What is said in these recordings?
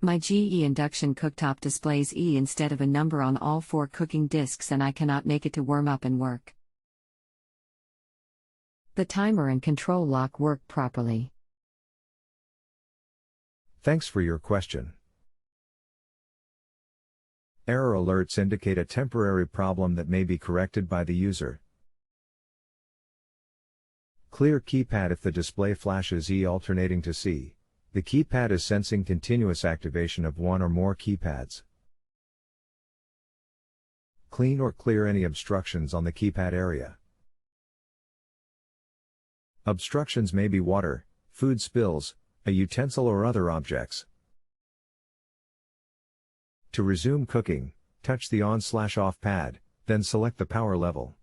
My GE induction cooktop displays E instead of a number on all 4 cooking disks and I cannot make it to warm up and work. The timer and control lock work properly. Thanks for your question. Error alerts indicate a temporary problem that may be corrected by the user. Clear keypad if the display flashes E alternating to C. The keypad is sensing continuous activation of one or more keypads. Clean or clear any obstructions on the keypad area. Obstructions may be water, food spills, a utensil or other objects. To resume cooking, touch the on/off pad, then select the power level.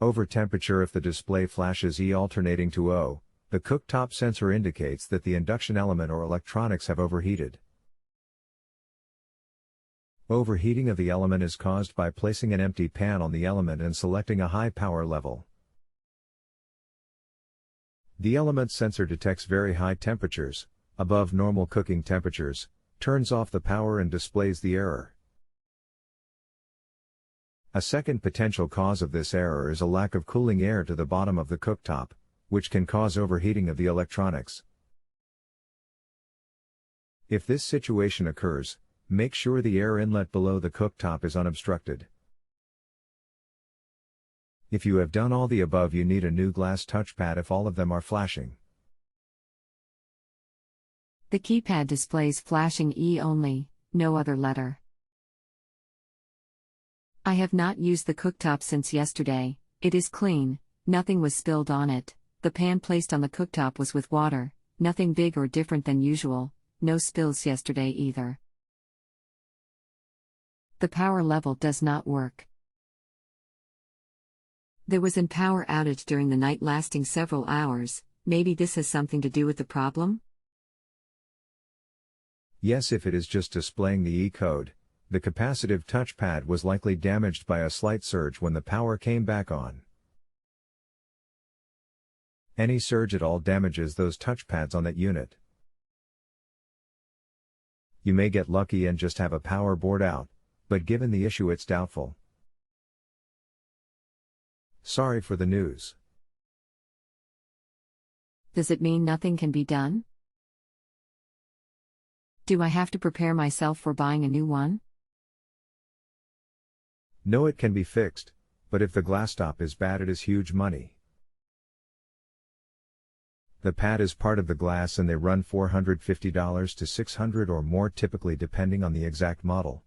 Over temperature if the display flashes E alternating to O, the cooktop sensor indicates that the induction element or electronics have overheated. Overheating of the element is caused by placing an empty pan on the element and selecting a high power level. The element sensor detects very high temperatures, above normal cooking temperatures, turns off the power and displays the error. A second potential cause of this error is a lack of cooling air to the bottom of the cooktop, which can cause overheating of the electronics. If this situation occurs, make sure the air inlet below the cooktop is unobstructed. If you have done all the above, you need a new glass touchpad if all of them are flashing. The keypad displays flashing E only, no other letter. I have not used the cooktop since yesterday. It is clean, nothing was spilled on it. The pan placed on the cooktop was with water, nothing big or different than usual, no spills yesterday either. The power level does not work. There was a power outage during the night lasting several hours. Maybe this has something to do with the problem? Yes, if it is just displaying the E code, the capacitive touchpad was likely damaged by a slight surge when the power came back on. Any surge at all damages those touchpads on that unit. You may get lucky and just have a power board out, but given the issue it's doubtful. Sorry for the news. Does it mean nothing can be done? Do I have to prepare myself for buying a new one? No, it can be fixed, but if the glass top is bad, it is huge money. The pad is part of the glass and they run $450 to $600 or more typically depending on the exact model.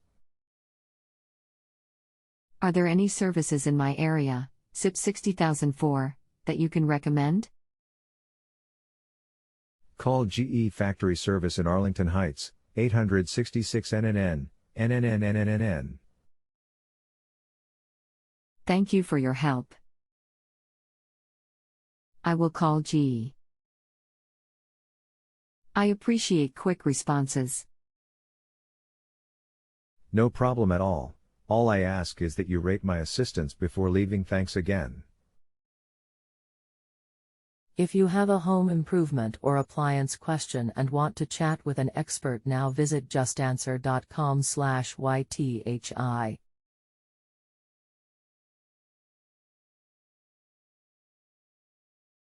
Are there any services in my area, SIP 60004, that you can recommend? Call GE Factory Service in Arlington Heights, 866 NNN, NNN. Thank you for your help. I will call GE. I appreciate quick responses. No problem at all. All I ask is that you rate my assistance before leaving. Thanks again. If you have a home improvement or appliance question and want to chat with an expert now, visit justanswer.com/YTHI.